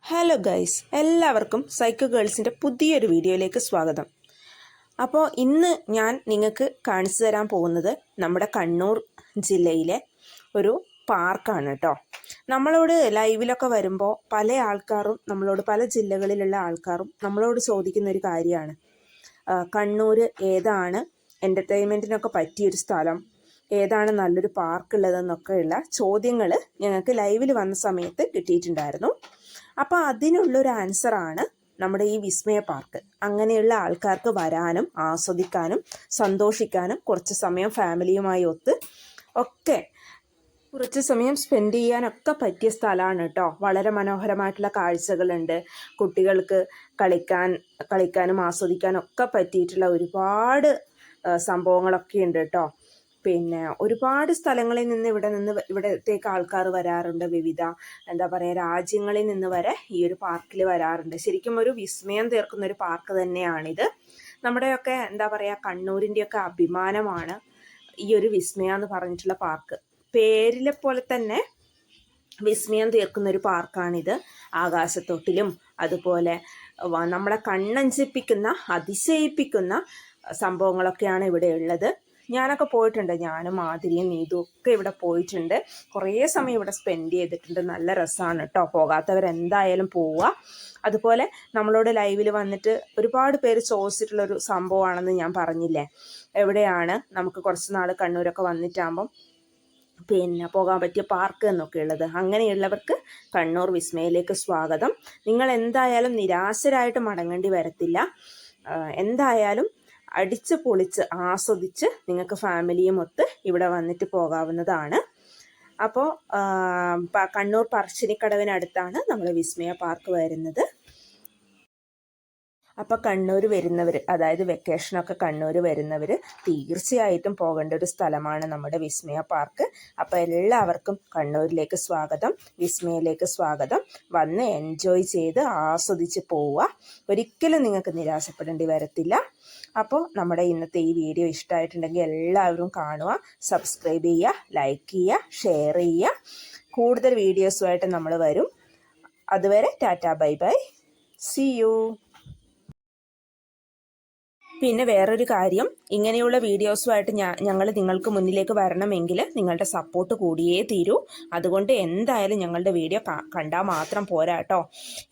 Hello guys, എല്ലാവർക്കും psycho ഗേൾസിൻ്റെ പുതിയൊരു വീഡിയോയിലേക്ക് സ്വാഗതം. അപ്പോൾ ഇന്ന് ഞാൻ നിങ്ങൾക്ക് കാണിച്ചു തരാൻ പോകുന്നത് നമ്മുടെ കണ്ണൂർ ജില്ലയിലെ ഒരു പാർക്കാണ് കേട്ടോ. നമ്മളോട് ലൈവിലൊക്കെ വരുമ്പോൾ പല ആൾക്കാരും പല ജില്ലകളിലുള്ള ആൾക്കാരും നമ്മളോട് ചോദിക്കുന്ന ഒരു കാര്യമാണ്, കണ്ണൂർ ഏതാണ് എൻ്റർടൈൻമെൻറ്റിനൊക്കെ പറ്റിയൊരു സ്ഥലം, ഏതാണ് നല്ലൊരു പാർക്ക് ഉള്ളതെന്നൊക്കെയുള്ള ചോദ്യങ്ങൾ ഞങ്ങൾക്ക് ലൈവിൽ വന്ന സമയത്ത് കിട്ടിയിട്ടുണ്ടായിരുന്നു. അപ്പോൾ അതിനുള്ളൊരു ആൻസറാണ് നമ്മുടെ ഈ വിസ്മയ പാർക്ക്. അങ്ങനെയുള്ള ആൾക്കാർക്ക് വരാനും ആസ്വദിക്കാനും സന്തോഷിക്കാനും കുറച്ച് സമയം ഫാമിലിയുമായി ഒത്ത് ഒക്കെ കുറച്ച് സമയം സ്പെൻഡ് ചെയ്യാനൊക്കെ പറ്റിയ സ്ഥലമാണ് കേട്ടോ. വളരെ മനോഹരമായിട്ടുള്ള കാഴ്ചകളുണ്ട്. കുട്ടികൾക്ക് കളിക്കാനും ആസ്വദിക്കാനും ഒക്കെ പറ്റിയിട്ടുള്ള ഒരുപാട് സംഭവങ്ങളൊക്കെ ഉണ്ട് കേട്ടോ. പിന്നെ ഒരുപാട് സ്ഥലങ്ങളിൽ നിന്ന് ഇവിടത്തേക്ക് ആൾക്കാർ വരാറുണ്ട്. വിവിധ രാജ്യങ്ങളിൽ നിന്ന് വരെ ഈ ഒരു പാർക്കിൽ വരാറുണ്ട്. ശരിക്കും ഒരു വിസ്മയം തീർക്കുന്ന ഒരു പാർക്ക് തന്നെയാണിത്. നമ്മുടെയൊക്കെ കണ്ണൂരിൻ്റെയൊക്കെ അഭിമാനമാണ് ഈ ഒരു വിസ്മയ എന്ന് പറഞ്ഞിട്ടുള്ള പാർക്ക്. പേരിലെ പോലെ തന്നെ വിസ്മയം തീർക്കുന്ന ഒരു പാർക്കാണിത്. ആകാശത്തൊട്ടിലും അതുപോലെ നമ്മളെ കണ്ണഞ്ചിപ്പിക്കുന്ന അതിശയിപ്പിക്കുന്ന സംഭവങ്ങളൊക്കെയാണ് ഇവിടെ ഉള്ളത്. ഞാനൊക്കെ പോയിട്ടുണ്ട്. ഞാനും മാധുരിയും നീതു ഒക്കെ ഇവിടെ പോയിട്ടുണ്ട്. കുറേ സമയം ഇവിടെ സ്പെൻഡ് ചെയ്തിട്ടുണ്ട്. നല്ല രസമാണ് കേട്ടോ. പോകാത്തവരെന്തായാലും പോവുക. അതുപോലെ നമ്മളോട് ലൈവിൽ വന്നിട്ട് ഒരുപാട് പേര് ചോദിച്ചിട്ടുള്ളൊരു സംഭവമാണെന്ന് ഞാൻ പറഞ്ഞില്ലേ, എവിടെയാണ് നമുക്ക് കുറച്ച് നാൾ കണ്ണൂരൊക്കെ വന്നിട്ടാകുമ്പം പോകാൻ പറ്റിയ പാർക്ക് എന്നൊക്കെ ഉള്ളത്. അങ്ങനെയുള്ളവർക്ക് കണ്ണൂർ വിസ്മയിലേക്ക് സ്വാഗതം. നിങ്ങൾ എന്തായാലും നിരാശരായിട്ട് മടങ്ങേണ്ടി വരത്തില്ല. എന്തായാലും അടിച്ച് പൊളിച്ച് ആസ്വദിച്ച് നിങ്ങൾക്ക് ഫാമിലിയും ഒത്ത് ഇവിടെ വന്നിട്ട് പോകാവുന്നതാണ്. അപ്പോൾ കണ്ണൂർ പറശ്ശിനിക്കടവിനടുത്താണ് നമ്മൾ വിസ്മയ പാർക്ക് വരുന്നത്. അപ്പോൾ കണ്ണൂർ വരുന്നവർ, അതായത് വെക്കേഷനൊക്കെ കണ്ണൂർ വരുന്നവർ തീർച്ചയായിട്ടും പോകേണ്ട ഒരു സ്ഥലമാണ് നമ്മുടെ വിസ്മയ പാർക്ക്. അപ്പോൾ എല്ലാവർക്കും കണ്ണൂരിലേക്ക് സ്വാഗതം, വിസ്മയയിലേക്ക് സ്വാഗതം. വന്ന് എൻജോയ് ചെയ്ത് ആസ്വദിച്ച് പോവുക. ഒരിക്കലും നിങ്ങൾക്ക് നിരാശപ്പെടേണ്ടി വരത്തില്ല. അപ്പോൾ നമ്മുടെ ഇന്നത്തെ ഈ വീഡിയോ ഇഷ്ടമായിട്ടുണ്ടെങ്കിൽ എല്ലാവരും കാണുക, സബ്സ്ക്രൈബ് ചെയ്യുക, ലൈക്ക് ചെയ്യുക, ഷെയർ ചെയ്യുക. കൂടുതൽ വീഡിയോസുമായിട്ട് നമ്മൾ വരും. അതുവരെ tata, bye bye, see you. പിന്നെ വേറൊരു കാര്യം, ഇങ്ങനെയുള്ള വീഡിയോസുമായിട്ട് ഞങ്ങൾ നിങ്ങൾക്ക് മുന്നിലേക്ക് വരണമെങ്കിൽ നിങ്ങളുടെ സപ്പോർട്ട് കൂടിയേ തീരൂ. അതുകൊണ്ട് എന്തായാലും ഞങ്ങളുടെ വീഡിയോ കണ്ടാൽ മാത്രം പോരാ കേട്ടോ.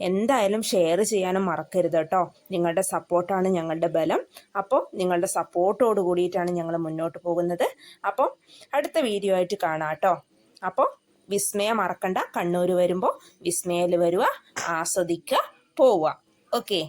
എന്തായാലും ഷെയർ ചെയ്യാനും മറക്കരുത് കേട്ടോ. നിങ്ങളുടെ സപ്പോർട്ടാണ് ഞങ്ങളുടെ ബലം. അപ്പോൾ നിങ്ങളുടെ സപ്പോർട്ടോട് കൂടിയിട്ടാണ് ഞങ്ങൾ മുന്നോട്ട് പോകുന്നത്. അപ്പോൾ അടുത്ത വീഡിയോ ആയിട്ട് കാണാം കേട്ടോ. അപ്പോൾ വിസ്മയ മറക്കണ്ട. കണ്ണൂർ വരുമ്പോൾ വിസ്മയയിൽ വരിക, ആസ്വദിക്കുക, പോവുക. ഓക്കെ.